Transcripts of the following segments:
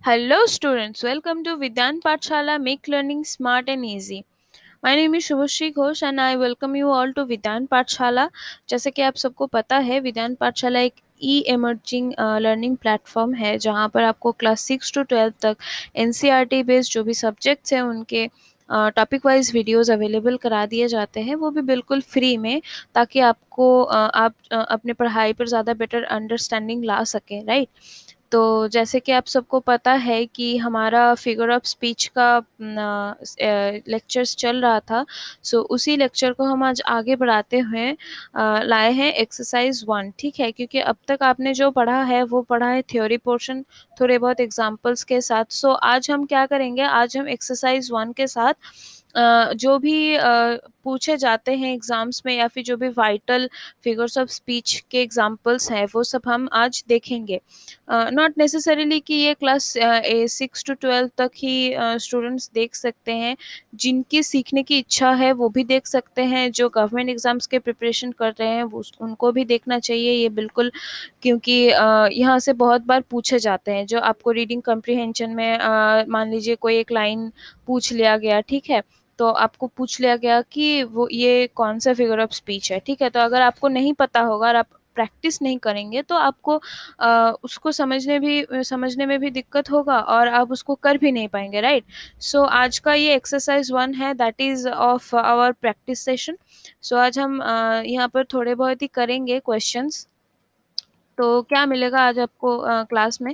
Hello, students. Welcome to Vidyan Pathshala Make Learning Smart and Easy. My name is Shubhashri Ghosh and I welcome you all to Vidyan Pathshala. जैसे कि आप सबको पता है, विधान पाठशाला एक ई एमर्जिंग लर्निंग प्लेटफॉर्म है जहाँ पर आपको क्लास 6 to 12 तक एनसीईआरटी बेस्ड जो भी सब्जेक्ट्स हैं उनके टॉपिक वाइज वीडियोस अवेलेबल करा दिए जाते हैं, वो भी बिल्कुल फ्री में, ताकि आप अपने पढ़ाई पर ज़्यादा बेटर अंडरस्टैंडिंग ला सकें, राइट। तो जैसे कि आप सबको पता है कि हमारा फिगर ऑफ स्पीच का लेक्चर्स चल रहा था। सो उसी लेक्चर को हम आज आगे बढ़ाते हुए लाए हैं एक्सरसाइज 1, ठीक है। क्योंकि अब तक आपने जो पढ़ा है वो पढ़ा है थ्योरी पोर्शन, थोड़े बहुत एग्जांपल्स के साथ। सो आज हम क्या करेंगे, आज हम एक्सरसाइज 1 के साथ जो भी पूछे जाते हैं एग्ज़ाम्स में, या फिर जो भी वाइटल फिगर्स ऑफ स्पीच के एग्जांपल्स हैं, वो सब हम आज देखेंगे। नॉट नेसेसरीली कि ये क्लास 6 to 12 तक ही स्टूडेंट्स देख सकते हैं। जिनकी सीखने की इच्छा है वो भी देख सकते हैं, जो गवर्नमेंट एग्ज़ाम्स के प्रिपरेशन कर रहे हैं वो उनको भी देखना चाहिए ये बिल्कुल। क्योंकि यहाँ से बहुत बार पूछे जाते हैं, जो आपको रीडिंग कम्प्रीहेंशन में मान लीजिए कोई एक लाइन पूछ लिया गया, ठीक है। तो आपको पूछ लिया गया कि वो ये कौन सा फिगर ऑफ स्पीच है, ठीक है। तो अगर आपको नहीं पता होगा और आप प्रैक्टिस नहीं करेंगे तो आपको उसको समझने में भी दिक्कत होगा और आप उसको कर भी नहीं पाएंगे, राइट। सो आज का ये एक्सरसाइज 1 है, that is of our practice session. So आज हम यहाँ पर थोड़े बहुत ही करेंगे क्वेश्चंस। तो क्या मिलेगा आज आपको क्लास में।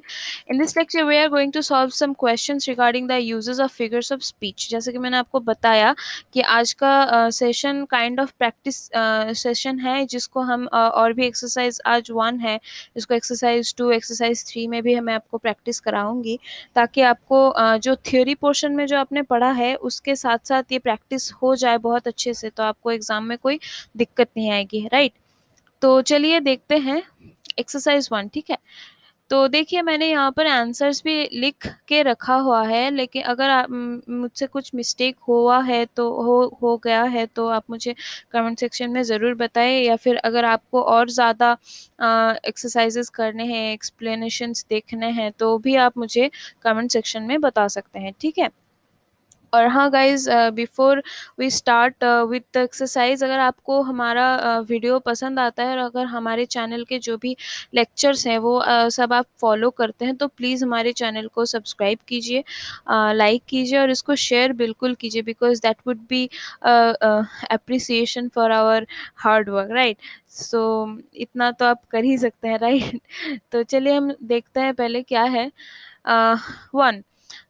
In this lecture we are going to solve some questions regarding the uses of figures of speech. जैसे कि मैंने आपको बताया कि आज का session kind of practice session है, जिसको हम और भी एक्सरसाइज आज 1 है, इसको एक्सरसाइज 2 एक्सरसाइज 3 में भी मैं आपको प्रैक्टिस कराऊंगी, ताकि आपको जो थ्योरी पोर्शन में जो आपने पढ़ा है उसके साथ साथ ये प्रैक्टिस हो जाए बहुत अच्छे से, तो आपको एग्जाम में कोई दिक्कत नहीं आएगी, राइट। तो चलिए देखते हैं एक्सरसाइज 1, ठीक है। तो देखिए मैंने यहाँ पर आंसर्स भी लिख के रखा हुआ है, लेकिन अगर मुझसे कुछ मिस्टेक हुआ है तो हो गया है तो आप मुझे कमेंट सेक्शन में ज़रूर बताएं, या फिर अगर आपको और ज़्यादा एक्सरसाइजेस करने हैं, एक्सप्लेनेशंस देखने हैं, तो भी आप मुझे कमेंट सेक्शन में बता सकते हैं, ठीक है। और हाँ guys, before we start with the exercise, अगर आपको हमारा वीडियो पसंद आता है और अगर हमारे चैनल के जो भी लेक्चर्स हैं वो सब आप फॉलो करते हैं, तो प्लीज़ हमारे चैनल को सब्सक्राइब कीजिए, लाइक कीजिए और इसको शेयर बिल्कुल कीजिए, because that would be appreciation for our hard work, right. So इतना तो आप कर ही सकते हैं, राइट। तो चलिए हम देखते हैं पहले क्या है। 1.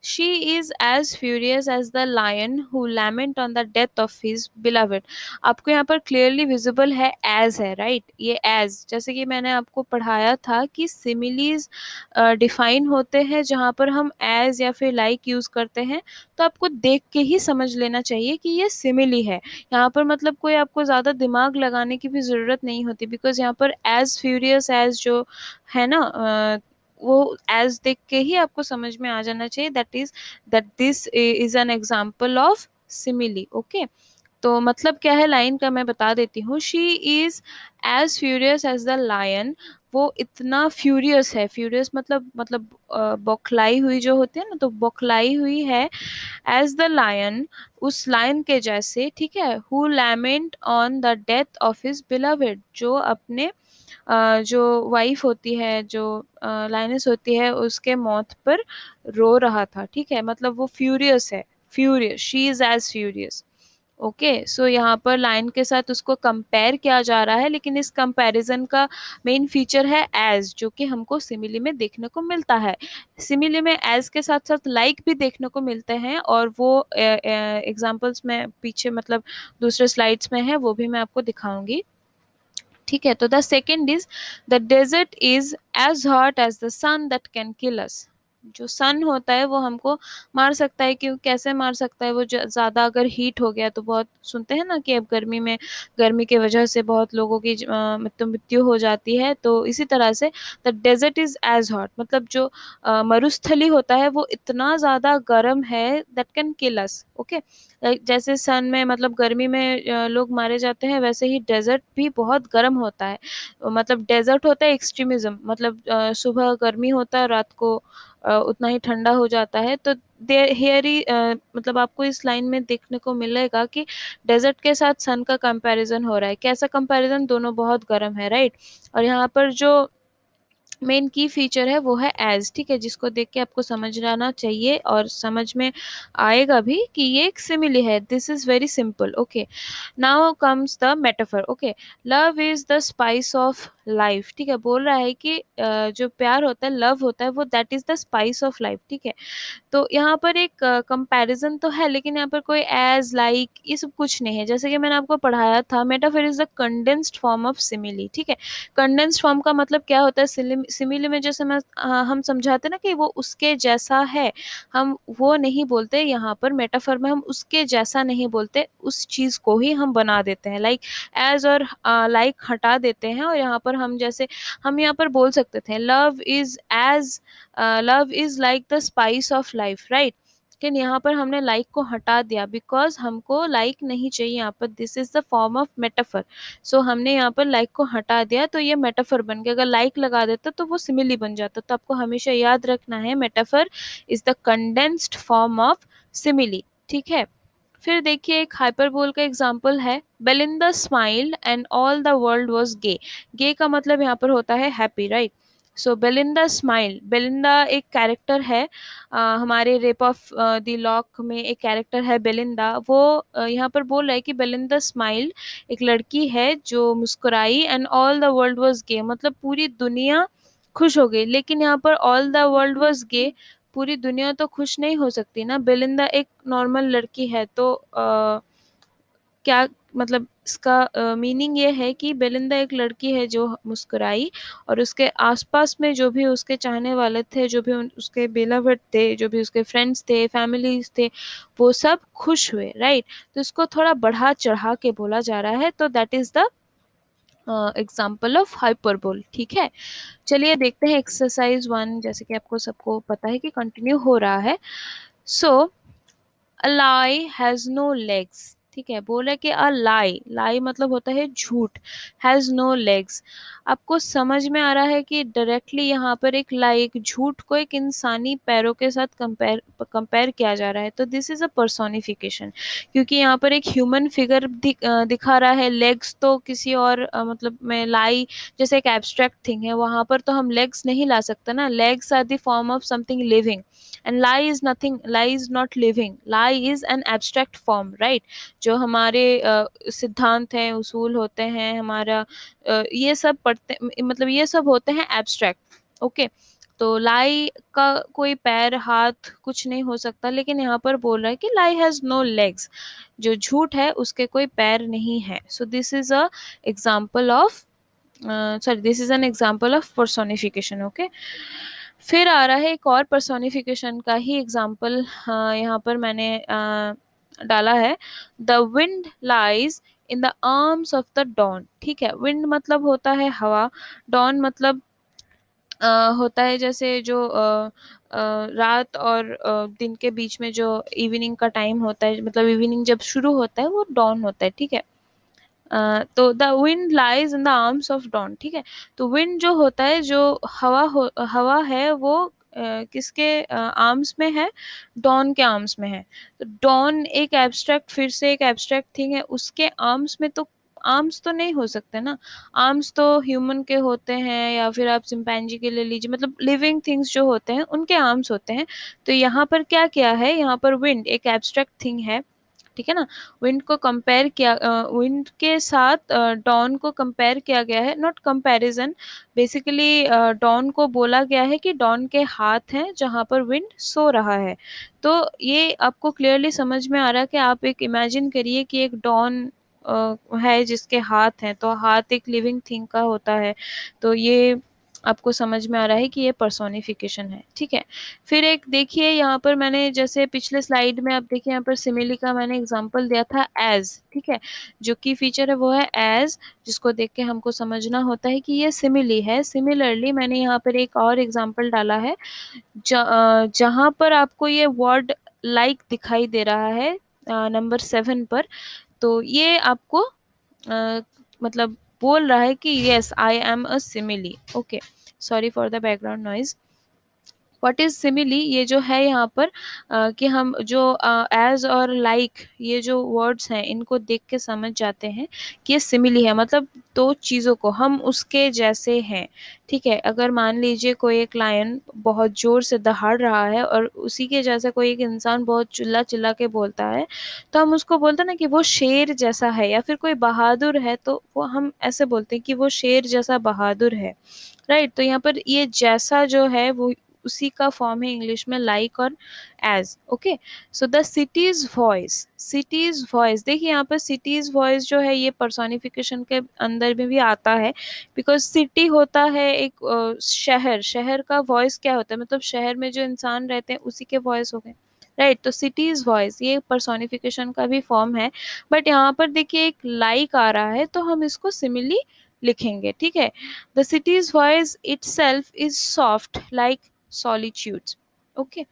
She is as furious as the lion who lament on the death of his beloved. आपको यहाँ पर क्लियरली विजिबल है as है, राइट। ये as, जैसे कि मैंने आपको पढ़ाया था कि सिमिलीज डिफाइन होते हैं जहाँ पर हम as या फिर like यूज़ करते हैं, तो आपको देख के ही समझ लेना चाहिए कि ये सिमिली है। यहाँ पर मतलब कोई आपको ज़्यादा दिमाग लगाने की भी ज़रूरत नहीं होती, बिकॉज यहाँ पर as furious as जो है ना, वो एज देख के ही आपको समझ में आ जाना चाहिए that this is an example of simile, okay. तो मतलब क्या है लाइन का मैं बता देती हूँ। She is as furious as the lion, वो इतना फ्यूरियस है, फ्यूरियस मतलब बौखलाई हुई जो होती है ना, तो बौखलाई हुई है एज द लायन, उस लायन के जैसे, ठीक है। Who lament on the death of his beloved, जो अपने जो वाइफ होती है, जो लाइनस होती है, उसके मौत पर रो रहा था, ठीक है। मतलब वो फ्यूरियस है, furious, she is as furious, okay. So यहाँ पर लाइन के साथ उसको कंपेयर किया जा रहा है, लेकिन इस कंपैरिजन का मेन फीचर है एज, जो कि हमको सिमिली में देखने को मिलता है। सिमिली में एज के साथ साथ लाइक भी देखने को मिलते हैं, और वो एग्जांपल्स में पीछे मतलब दूसरे स्लाइड्स में है, वो भी मैं आपको दिखाऊंगी, ठीक है। तो the second is the desert is as hot as the sun that can kill us. जो सन होता है वो हमको मार सकता है, क्यों, कैसे मार सकता है, वो ज़्यादा अगर हीट हो गया तो, बहुत सुनते हैं ना कि अब गर्मी में, गर्मी की वजह से बहुत लोगों की मतलब मृत्यु हो जाती है। तो इसी तरह से the desert is as hot, मतलब जो मरुस्थली होता है वो इतना ज़्यादा गर्म है, that can kill us, okay. जैसे सन में मतलब गर्मी में लोग मारे जाते हैं, वैसे ही डेजर्ट भी बहुत गर्म होता है। मतलब डेजर्ट होता है एक्सट्रीमिज्म, मतलब सुबह गर्मी होता है, रात को उतना ही ठंडा हो जाता है। तो देयर हियर ही मतलब आपको इस लाइन में देखने को मिलेगा कि डेजर्ट के साथ सन का कंपैरिजन हो रहा है। कैसा कंपैरिजन? दोनों बहुत गर्म है, राइट। और यहाँ पर जो मेन की फीचर है वो है एज, ठीक है, जिसको देख के आपको समझ आना चाहिए और समझ में आएगा भी कि ये एक सिमिली है। This is very simple. Okay, now comes the metaphor. Okay, love is the spice of life, ठीक है। बोल रहा है कि जो प्यार होता है, लव होता है, वो that is the spice of life, ठीक है। तो यहाँ पर एक कंपैरिजन तो है, लेकिन यहाँ पर कोई एज लाइक ये सब कुछ नहीं है। जैसे कि मैंने आपको पढ़ाया था, metaphor is the condensed form of simile, ठीक है। कंडेंस्ड फॉर्म का मतलब क्या होता है? सिमिली में जैसे हम समझाते ना कि वो उसके जैसा है, हम वो नहीं बोलते। यहाँ पर मेटाफर में हम उसके जैसा नहीं बोलते, उस चीज को ही हम बना देते हैं। लाइक एज और लाइक हटा देते हैं, और यहाँ पर हम जैसे हम यहाँ पर बोल सकते थे love is like the spice of life, right. लेकिन यहाँ पर हमने लाइक को हटा दिया बिकॉज हमको लाइक नहीं चाहिए यहाँ पर। This is the form of metaphor. So हमने यहाँ पर लाइक को हटा दिया तो ये मेटाफर बन गया। अगर लाइक लगा देता तो वो सिमिली बन जाता। तो आपको हमेशा याद रखना है, metaphor is the condensed form of simile, ठीक है। फिर देखिए एक हाइपरबोल का एग्जाम्पल है, Belinda smiled and all the world was gay. Gay का मतलब यहाँ पर होता है happy, right. So Belinda smile, Belinda एक कैरेक्टर है हमारे रेप ऑफ द लॉक में एक कैरेक्टर है बेलिंदा। वो यहाँ पर बोल रहा है कि बेलिंदा स्माइल एक लड़की है जो मुस्कुराई, and all the world was gay, मतलब पूरी दुनिया खुश हो गई। लेकिन यहाँ पर all the world was gay, पूरी दुनिया तो खुश नहीं हो सकती ना। बेलिंदा एक नॉर्मल लड़की है, तो क्या मतलब इसका मीनिंग ये है कि बेलिंदा एक लड़की है जो मुस्कुराई, और उसके आसपास में जो भी उसके चाहने वाले थे, जो भी उसके बेलावट थे, जो भी उसके फ्रेंड्स थे, फैमिलीज थे, वो सब खुश हुए, राइट। तो इसको थोड़ा बढ़ा चढ़ा के बोला जा रहा है, तो that is the example of hyperbole, ठीक है। चलिए देखते हैं एक्सरसाइज 1, जैसे कि आपको सबको पता है कि कंटिन्यू हो रहा है। सो अ लाई हैज नो लेग्स, ठीक है। बोला कि अ लाई, लाई मतलब होता है झूठ, हैज नो लेग्स। आपको समझ में आ रहा है कि डायरेक्टली यहाँ पर एक लाई, एक झूठ को एक इंसानी पैरों के साथ कंपेयर कंपेयर किया जा रहा है। तो दिस इज अ पर्सोनिफिकेशन, क्योंकि यहाँ पर एक ह्यूमन फिगर दिखा रहा है। लेग्स तो किसी और मतलब में लाई जैसे एक एब्स्ट्रैक्ट थिंग है, वहां पर तो हम लेग्स नहीं ला सकते ना। Legs are the form of something living, and lie is nothing, lie is not living, lie is an abstract form, right. जो हमारे सिद्धांत हैं, उसूल होते हैं, हमारा ये सब पढ़ते, मतलब ये सब होते हैं एब्स्ट्रैक्ट। ओके, तो लाई का कोई पैर हाथ कुछ नहीं हो सकता, लेकिन यहाँ पर बोल रहा है कि लाई हैज नो लेग्स, जो झूठ है उसके कोई पैर नहीं है। So this is a example of sorry this is an example of personification. Okay, फिर आ रहा है एक और पर्सोनिफिकेशन का ही एग्जाम्पल यहाँ पर मैंने डाला है। The wind lies in the arms of the dawn, ठीक है। विंड मतलब होता है हवा, डॉन मतलब होता है जैसे जो रात और दिन के बीच में जो इवनिंग का टाइम होता है, मतलब इवनिंग जब शुरू होता है वो डॉन होता है, ठीक है। तो the wind lies in the arms of dawn, ठीक है। तो विंड जो होता है, जो हवा है, वो किसके आर्म्स में है? डॉन के आर्म्स में है। तो डॉन एक एब्स्ट्रैक्ट, फिर से एक एब्स्ट्रैक्ट थिंग है, उसके आर्म्स में तो आर्म्स तो नहीं हो सकते ना। आर्म्स तो ह्यूमन के होते हैं, या फिर आप चिंपैंजी के ले लीजिए, मतलब लिविंग थिंग्स जो होते हैं उनके आर्म्स होते हैं। तो यहाँ पर क्या किया है? यहाँ पर विंड एक एब्स्ट्रैक्ट थिंग है, ठीक है ना। विंड को कंपेयर किया, विंड के साथ डॉन को कंपेयर किया गया है, नॉट कंपैरिजन। बेसिकली डॉन को बोला गया है कि डॉन के हाथ हैं जहाँ पर विंड सो रहा है। तो ये आपको क्लियरली समझ में आ रहा है कि आप एक इमेजिन करिए कि एक डॉन है जिसके हाथ हैं, तो हाथ एक लिविंग थिंग का होता है। तो ये आपको समझ में आ रहा है कि ये पर्सोनिफिकेशन है, ठीक है। फिर एक देखिए यहाँ पर मैंने जैसे पिछले स्लाइड में आप देखिए यहाँ पर सिमिली का मैंने एग्जांपल दिया था एज, ठीक है। जो की फीचर है वो है एज, जिसको देख के हमको समझना होता है कि ये सिमिली है। सिमिलरली मैंने यहाँ पर एक और एग्जांपल डाला है जहाँ पर आपको ये वर्ड लाइक दिखाई दे रहा है नंबर 7 पर। तो ये आपको मतलब बोल रहा है कि yes I am a simile. Okay, sorry for the background noise. What is simile, ये जो है यहाँ पर कि हम जो एज और लाइक ये जो वर्ड्स हैं इनको देख के समझ जाते हैं कि ये सिमिली है, मतलब दो चीज़ों को हम उसके जैसे हैं। ठीक है, अगर मान लीजिए कोई एक लायन बहुत जोर से दहाड़ रहा है और उसी के जैसा कोई एक इंसान बहुत चिल्ला चिल्ला के बोलता है, तो हम उसको बोलते हैं ना कि वो शेर जैसा है, या फिर कोई बहादुर है तो वो हम ऐसे बोलते हैं कि वो शेर जैसा बहादुर है। राइट, तो यहाँ पर ये जैसा जो है वो उसी का फॉर्म है इंग्लिश में लाइक और as. Okay, so the cities voice, cities voice, देखिए यहाँ पर सिटीज वॉइस जो है ये पर्सोनिफिकेशन के अंदर में भी आता है, बिकॉज सिटी होता है एक शहर, शहर का वॉइस क्या होता है, मतलब शहर में जो इंसान रहते हैं उसी के वॉइस हो गए। राइट, तो सिटीज वॉइस ये पर्सोनिफिकेशन का भी फॉर्म है। बट यहाँ पर देखिए एक लाइक आ रहा है तो हम इसको सिमिली लिखेंगे। ठीक है, the cities voice itself is soft like solitude. Okay,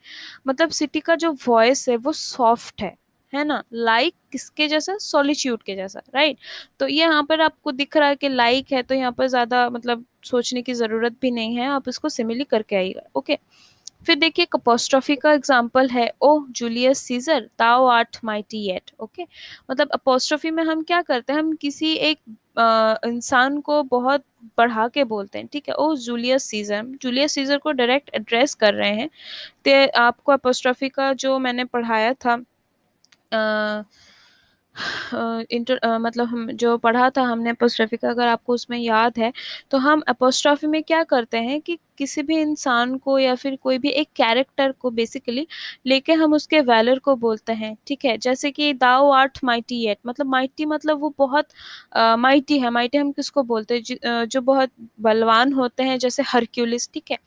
मतलब सिटी का जो वॉइस है वो सॉफ्ट है ना, लाइक किसके जैसा, सॉलिट्यूड के जैसा। राइट, तो ये यहाँ पर आपको दिख रहा है कि लाइक है, तो यहाँ पर ज्यादा मतलब सोचने की जरूरत भी नहीं है, आप इसको सिमिली करके आइएगा। ओके, फिर देखिए एक अपोस्ट्रोफी का एग्जाम्पल है, O Julius Caesar thou art mighty yet. Okay, मतलब अपोस्ट्रोफी में हम क्या करते हैं, हम किसी एक इंसान को बहुत बढ़ा के बोलते हैं। ठीक है, O Julius scissor, Julius Caesar को डायरेक्ट एड्रेस कर रहे हैं। तो आपको अपोस्ट्रोफी का जो मैंने पढ़ाया था मतलब हम जो पढ़ा था हमने अपोस्ट्रोफी का, अगर आपको उसमें याद है, तो हम अपोस्ट्रोफी में क्या करते हैं कि किसी भी इंसान को या फिर कोई भी एक कैरेक्टर को बेसिकली लेके हम उसके वैलर को बोलते हैं। ठीक है, जैसे कि दाउ आर्ट माइटी येट, मतलब माइटी मतलब वो बहुत माइटी है। माइटी हम किसको बोलते हैं, जो बहुत बलवान होते हैं, जैसे हरक्यूलिस। ठीक है,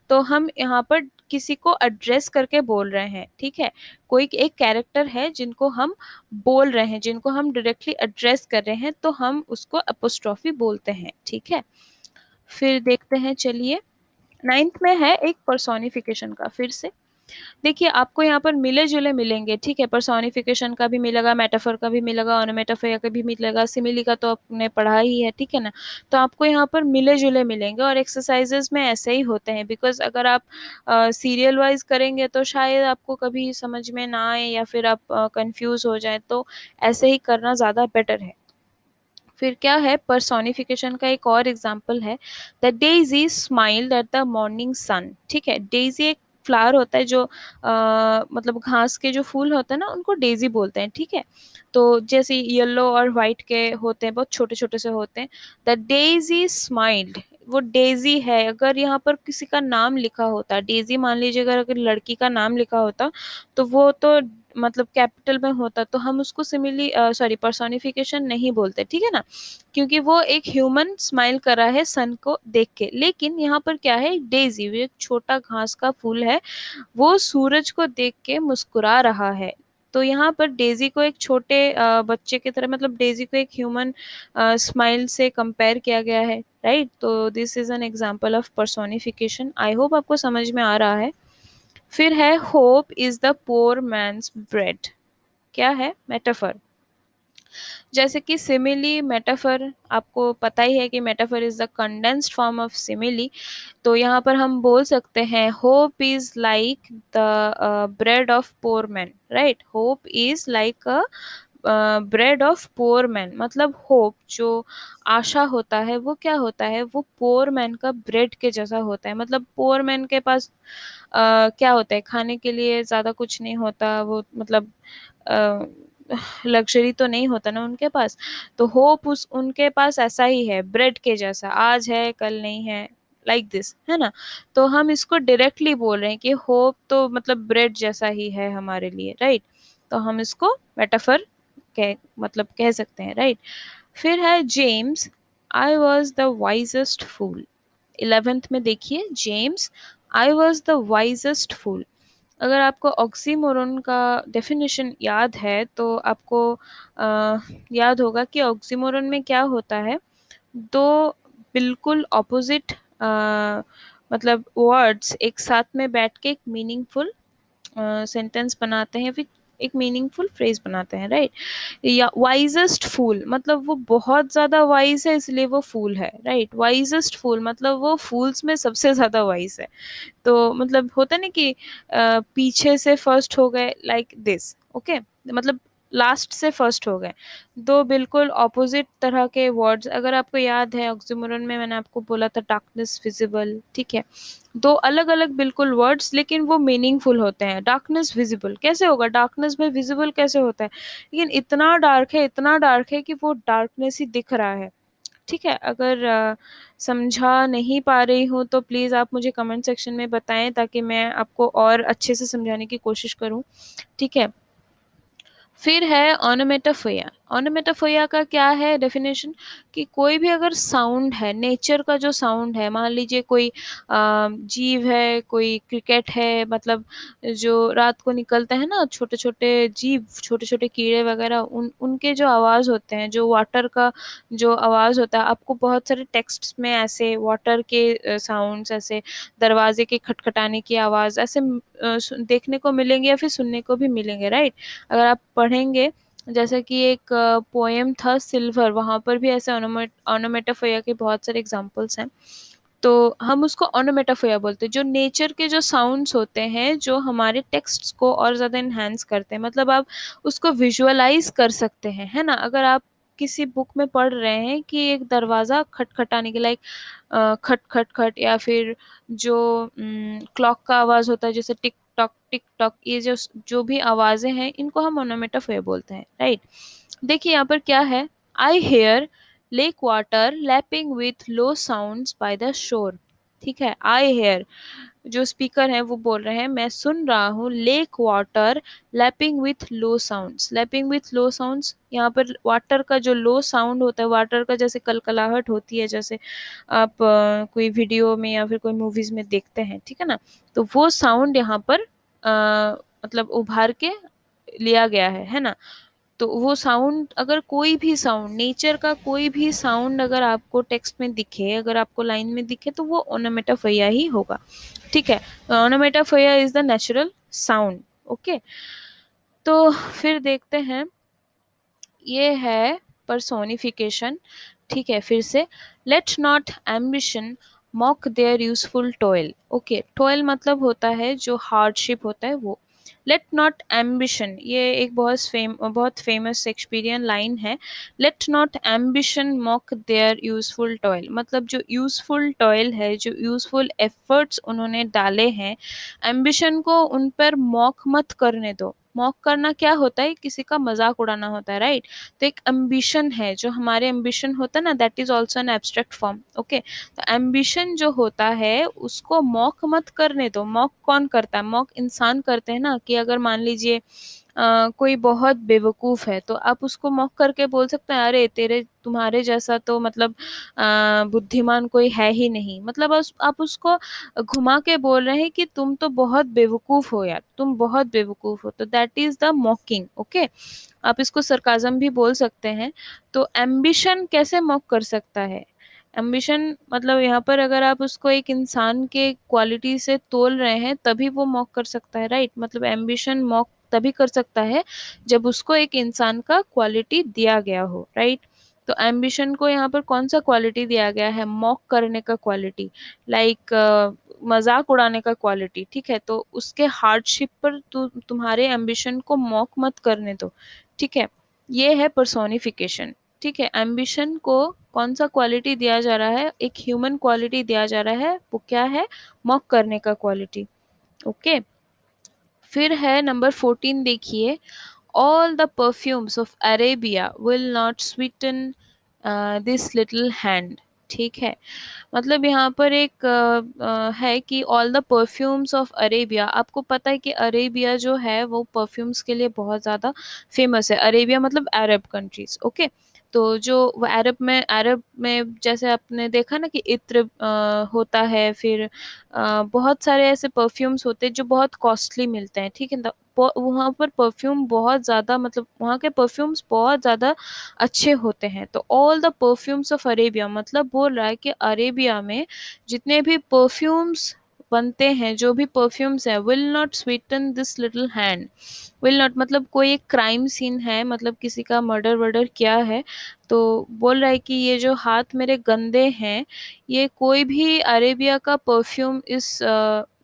तो हम यहाँ पर किसी को एड्रेस करके बोल रहे हैं। ठीक है, कोई एक कैरेक्टर है जिनको हम बोल रहे हैं, जिनको हम डायरेक्टली एड्रेस कर रहे हैं, तो हम उसको अपोस्ट्रोफी बोलते हैं। ठीक है, फिर देखते हैं, चलिए नाइन्थ में है एक पर्सोनिफिकेशन का। फिर से देखिए आपको यहाँ पर मिले जुले मिलेंगे। ठीक है, पर्सोनिफिकेशन का भी मिलेगा, मेटाफर का भी मिलेगा, ऑनोमेटोफोर का भी मिलेगा, सिमिली का तो आपने पढ़ा ही है। ठीक है ना, तो आपको यहाँ पर मिले जुले मिलेंगे, और एक्सरसाइजेज में ऐसे ही होते हैं, बिकॉज अगर आप सीरियल वाइज करेंगे तो शायद आपको कभी समझ में ना आए या फिर आप कंफ्यूज हो जाए, तो ऐसे ही करना ज़्यादा बेटर है। फिर क्या है, पर्सोनिफिकेशन का एक और एग्जाम्पल है, the daisy smiled at the morning sun. ठीक है, डेजी एक फ्लावर होता है जो मतलब घास के जो फूल होते हैं ना उनको डेजी बोलते हैं। ठीक है, तो जैसे येलो और वाइट के होते हैं, बहुत छोटे छोटे से होते हैं। द डेजी स्माइल्ड, वो डेजी है। अगर यहाँ पर किसी का नाम लिखा होता, डेजी मान लीजिए अगर लड़की का नाम लिखा होता, तो वो तो मतलब कैपिटल में होता, तो हम उसको सिमिली सॉरी पर्सोनिफिकेशन नहीं बोलते। ठीक है ना, क्योंकि वो एक ह्यूमन स्माइल कर रहा है सन को देख के। लेकिन यहाँ पर क्या है, डेजी वो एक छोटा घास का फूल है, वो सूरज को देख के मुस्कुरा रहा है। तो यहाँ पर डेजी को एक छोटे बच्चे की तरह, मतलब डेजी को एक ह्यूमन स्माइल से कंपेयर किया गया है। राइट, तो this is an example of personification. I hope आपको समझ में आ रहा है। फिर है hope is the poor man's bread. क्या है, मेटाफर। जैसे कि सिमिली मेटाफर, आपको पता ही है कि metaphor is the condensed form of simile. तो यहाँ पर हम बोल सकते हैं hope is like the bread of pore man. Right, hope is like a bread of pore man, मतलब होप जो आशा होता है वो क्या होता है, वो पोर मैन का ब्रेड के जैसा होता है। मतलब पोर मैन के पास क्या होता है, खाने के लिए ज़्यादा कुछ नहीं होता, वो मतलब लग्जरी तो नहीं होता ना उनके पास। तो होप उस उनके पास ऐसा ही है, ब्रेड के जैसा, आज है कल नहीं है, लाइक दिस, है ना। तो हम इसको डायरेक्टली बोल रहे हैं कि होप तो मतलब ब्रेड जैसा ही है हमारे लिए। राइट, तो हम इसको मेटाफर मतलब कह सकते हैं। राइट, फिर है James, I was the wisest fool. 11th में देखिए, James, I was the wisest fool. अगर आपको ऑक्सीमोरन का डेफिनेशन याद है तो आपको याद होगा कि ऑक्सीमोरन में क्या होता है, दो बिल्कुल ऑपोजिट मतलब वर्ड्स एक साथ में बैठ के एक मीनिंगफुल सेंटेंस बनाते हैं, फिर एक मीनिंगफुल फ्रेज बनाते हैं, राइट। या वाइजेस्ट फूल, मतलब वो बहुत ज़्यादा वाइज है इसलिए वो फूल है, राइट। वाइजेस्ट फूल मतलब वो फूल्स में सबसे ज़्यादा वाइज है। तो मतलब होता नहीं कि पीछे से फर्स्ट हो गए, लाइक दिस, ओके, मतलब लास्ट से फर्स्ट हो गए। दो बिल्कुल ऑपोजिट तरह के वर्ड्स, अगर आपको याद है ऑक्सीमोरन में मैंने आपको बोला था डार्कनेस विजिबल, ठीक है। दो अलग अलग बिल्कुल वर्ड्स, लेकिन वो मीनिंगफुल होते हैं। डार्कनेस विजिबल कैसे होगा, डार्कनेस में विजिबल कैसे होता है, लेकिन इतना डार्क है, इतना डार्क है कि वो डार्कनेस ही दिख रहा है, ठीक है। अगर समझा नहीं पा रही हूँ तो प्लीज़ आप मुझे कमेंट सेक्शन में बताएं, ताकि मैं आपको और अच्छे से समझाने की कोशिश करूँ, ठीक है। फिर है ओनोमेटोफोया। ओनोमेटोफोया का क्या है डेफिनेशन, कि कोई भी अगर साउंड है, नेचर का जो साउंड है, मान लीजिए कोई जीव है, कोई क्रिकेट है, मतलब जो रात को निकलते हैं ना छोटे छोटे जीव, छोटे छोटे कीड़े वगैरह, उनके जो आवाज़ होते हैं, जो वाटर का जो आवाज़ होता है, आपको बहुत सारे टेक्स्ट्स में ऐसे वाटर के साउंड्स, ऐसे दरवाजे के खटखटाने की आवाज़ ऐसे देखने को मिलेंगे या फिर सुनने को भी मिलेंगे, राइट। अगर आप पढ़ेंगे, जैसे कि एक पोएम था सिल्वर, वहाँ पर भी ऐसे ओनोमेटोफोया के बहुत सारे एग्जांपल्स हैं। तो हम उसको ओनोमेटोफोया बोलते हैं, जो नेचर के जो साउंड्स होते हैं, जो हमारे टेक्स्ट्स को और ज़्यादा इन्हांस करते हैं, मतलब आप उसको विजुअलाइज कर सकते हैं, है ना। अगर आप किसी बुक में पढ़ रहे हैं कि एक दरवाज़ा खटखटाने के, लाइक खट खट खट, या फिर जो क्लॉक का आवाज़ होता है, जैसे टिक टॉक, ये जो जो भी आवाज़ें हैं, इनको हम ओनोमेटोफोया बोलते हैं, राइट। देखिए यहाँ पर क्या है, I hear lake water lapping with low sounds by the shore, ठीक है। आई हेयर, जो स्पीकर है वो बोल रहे हैं, मैं सुन रहा हूँ lake water lapping with low sounds. Lapping with low sounds, यहाँ पर वाटर का जो लो साउंड होता है, वाटर का जैसे कलकलाहट होती है, जैसे आप कोई वीडियो में या फिर कोई मूवीज में देखते हैं, ठीक है ना। तो वो साउंड यहाँ पर मतलब उभार के लिया गया है ना। तो वो साउंड, अगर कोई भी साउंड, नेचर का कोई भी साउंड अगर आपको टेक्स्ट में दिखे, अगर आपको लाइन में दिखे, तो वो ओनोमेटोफोया ही होगा, ठीक है। Onomatopoeia is the natural sound, okay. तो फिर देखते हैं, ये है पर्सोनिफिकेशन, ठीक है। फिर से, let not ambition mock their useful toil, okay. Toil मतलब होता है जो हार्डशिप होता है वो। लेट नॉट एम्बिशन, ये एक बहुत फेमस शेक्सपियरियन लाइन है। Let not ambition mock their useful toil, मतलब जो यूजफुल टॉयल है, जो यूजफुल एफर्ट्स उन्होंने डाले हैं, एम्बिशन को उन पर मॉक मत करने दो। मॉक करना क्या होता है, किसी का मजाक उड़ाना होता है, राइट। तो एक एम्बिशन है, जो हमारे एम्बिशन होता है ना, that is also an abstract form, okay. तो एम्बिशन जो होता है उसको मॉक मत करने दो। मॉक कौन करता है, मॉक इंसान करते हैं ना, कि अगर मान लीजिए कोई बहुत बेवकूफ़ है, तो आप उसको मॉक करके बोल सकते हैं, अरे तेरे तुम्हारे जैसा तो मतलब बुद्धिमान कोई है ही नहीं, मतलब आप उसको घुमा के बोल रहे हैं कि तुम तो बहुत बेवकूफ़ हो यार, तुम बहुत बेवकूफ़ हो, तो दैट इज़ द मॉकिंग, ओके। आप इसको सरकाज़म भी बोल सकते हैं। तो एम्बिशन कैसे मॉक कर सकता है, एम्बिशन मतलब यहाँ पर अगर आप उसको एक इंसान के क्वालिटी से तोल रहे हैं, तभी वो मॉक कर सकता है, राइट। मतलब एम्बिशन मॉक तभी कर सकता है जब उसको एक इंसान का क्वालिटी दिया गया हो, राइट। तो एम्बिशन को यहाँ पर कौन सा क्वालिटी दिया गया है, मॉक करने का क्वालिटी, लाइक मजाक उड़ाने का क्वालिटी, ठीक है। तो उसके हार्डशिप पर तुम्हारे एम्बिशन को मॉक मत करने दो, ठीक है। ये है पर्सोनिफिकेशन, ठीक है। एम्बिशन को कौन सा क्वालिटी दिया जा रहा है, एक ह्यूमन क्वालिटी दिया जा रहा है, वो क्या है, मॉक करने का क्वालिटी, ओके। फिर है नंबर 14, देखिए, all the perfumes of Arabia will not Sutton this little hand, ठीक है। मतलब यहाँ पर एक है कि all the perfumes of Arabia, आपको पता है कि अरेबिया जो है वो परफ्यूम्स के लिए बहुत ज़्यादा फेमस है। अरेबिया मतलब अरब कंट्रीज, ओके। तो जो वो अरब में जैसे आपने देखा ना कि इत्र होता है, फिर बहुत सारे ऐसे परफ्यूम्स होते हैं जो बहुत कॉस्टली मिलते हैं, ठीक है। वहाँ पर परफ्यूम बहुत ज़्यादा, मतलब वहाँ के परफ्यूम्स बहुत ज़्यादा अच्छे होते हैं। तो all the perfumes of Arabia मतलब बोल रहा है कि अरेबिया में जितने भी परफ्यूम्स बनते हैं, जो भी परफ्यूम्स हैं, will not Sutton this little hand. Will not मतलब कोई एक क्राइम सीन है, मतलब किसी का मर्डर वर्डर किया है, तो बोल रहा है कि ये जो हाथ मेरे गंदे हैं, ये कोई भी अरेबिया का परफ्यूम इस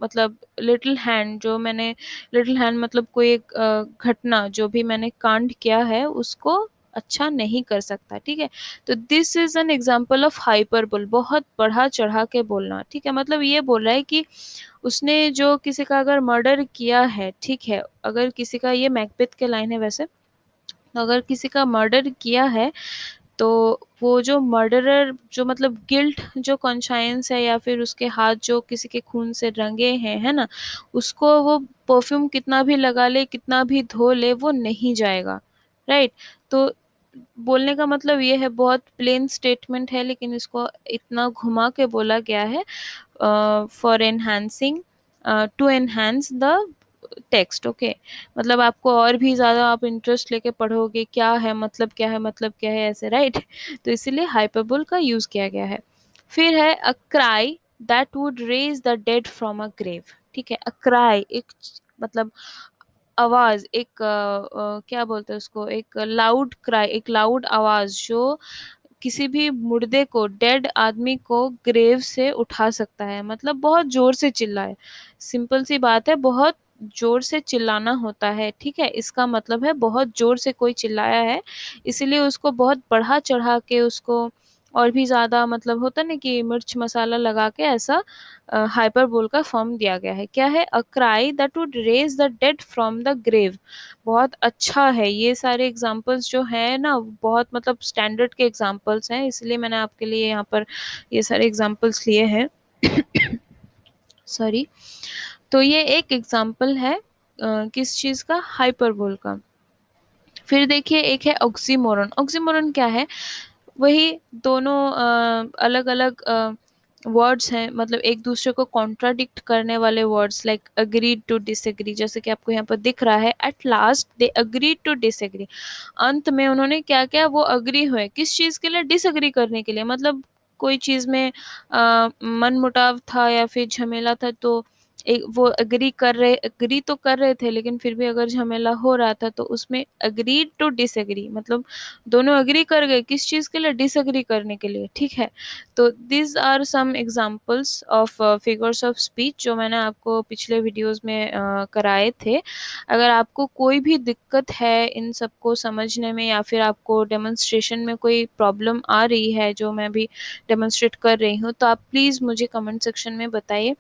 मतलब लिटिल हैंड जो मैंने, लिटिल हैंड मतलब कोई एक घटना जो भी मैंने कांड किया है उसको अच्छा नहीं कर सकता, ठीक है। तो this is an example of hyperbole, बहुत बढ़ा चढ़ा के बोलना, ठीक है। मतलब ये बोल रहा है कि उसने जो किसी का अगर मर्डर किया है, ठीक है, अगर किसी का, ये मैकबेथ के लाइन है वैसे, तो अगर किसी का मर्डर किया है तो वो जो मर्डरर जो मतलब गिल्ट जो कॉन्शायंस है या फिर उसके हाथ जो किसी के खून से रंगे हैं, है ना, उसको वो परफ्यूम कितना भी लगा ले, कितना भी धो ले, वो नहीं जाएगा, राइट। तो बोलने का मतलब ये है, बहुत प्लेन स्टेटमेंट है लेकिन इसको इतना घुमा के बोला गया है for enhancing, to enhance the text, okay. मतलब आपको और भी ज़्यादा आप इंटरेस्ट लेके पढ़ोगे, क्या है मतलब, क्या है मतलब, क्या है ऐसे, राइट। तो इसीलिए हाइपरबोल का यूज़ किया गया है। फिर है a cry that would raise the dead from a grave, ठीक है। अ क्राई एक मतलब आवाज़, एक क्या बोलते हैं उसको, एक लाउड क्राई, एक लाउड आवाज़ जो किसी भी मुर्दे को, डेड आदमी को ग्रेव से उठा सकता है, मतलब बहुत ज़ोर से चिल्लाए। सिंपल सी बात है, बहुत ज़ोर से चिल्लाना होता है, ठीक है। इसका मतलब है बहुत ज़ोर से कोई चिल्लाया है, इसीलिए उसको बहुत बढ़ा-चढ़ा के उसको और भी ज़्यादा मतलब होता है ना कि मिर्च मसाला लगा के ऐसा हाइपरबोल का फॉर्म दिया गया है। क्या है? A cry that would raise the dead from the grave. बहुत अच्छा है, ये सारे एग्ज़ाम्पल्स जो हैं ना, बहुत मतलब स्टैंडर्ड के एग्ज़ाम्पल्स हैं, इसलिए मैंने आपके लिए यहाँ पर ये सारे एग्ज़ाम्पल्स लिए हैं। सॉरी। तो ये एक एग्ज़ाम्पल है किस चीज़ का? हाइपरबोल का। फिर देखिए एक है ऑक्सीमोरन। ऑक्सीमोरन क्या है? वही दोनों अलग-अलग वर्ड्स हैं, मतलब एक दूसरे को कॉन्ट्राडिक्ट करने वाले words, like agreed to disagree, जैसे कि आपको यहाँ पर दिख रहा है, at last they agreed to disagree. अंत में उन्होंने क्या किया? वो अग्री हुए, किस चीज़ के लिए? डिसएग्री करने के लिए। मतलब कोई चीज़ में मनमुटाव था या फिर झमेला था, तो एक वो एग्री तो कर रहे थे, लेकिन फिर भी अगर झमेला हो रहा था तो उसमें अग्रीड टू डिसएग्री, मतलब दोनों एग्री कर गए, किस चीज़ के लिए? डिसएग्री करने के लिए, ठीक है। तो these are some examples of figures of speech जो मैंने आपको पिछले वीडियोज़ में कराए थे। अगर आपको कोई भी दिक्कत है इन सबको समझने में, या फिर आपको डेमोंस्ट्रेशन में कोई प्रॉब्लम आ रही है जो मैं भी डेमोंस्ट्रेट कर रही हूँ, तो आप प्लीज़ मुझे कमेंट सेक्शन में बताइए।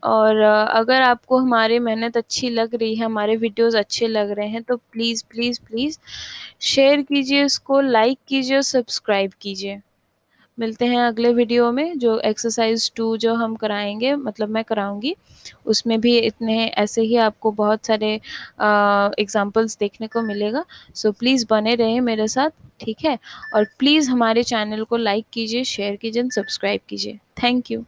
और अगर आपको हमारी मेहनत अच्छी लग रही है, हमारे वीडियोज़ अच्छे लग रहे हैं, तो प्लीज़, प्लीज़, प्लीज़ शेयर कीजिए उसको, लाइक कीजिए और सब्सक्राइब कीजिए। मिलते हैं अगले वीडियो में, जो एक्सरसाइज़ 2 जो हम कराएँगे, मतलब मैं कराऊँगी, उसमें भी इतने ऐसे ही आपको बहुत सारे एग्ज़ाम्पल्स देखने को मिलेगा। सो प्लीज़ बने रहें मेरे साथ, ठीक है? और प्लीज़ हमारे चैनल को लाइक कीजिए, शेयर कीजिए एंड सब्सक्राइब कीजिए। Thank you.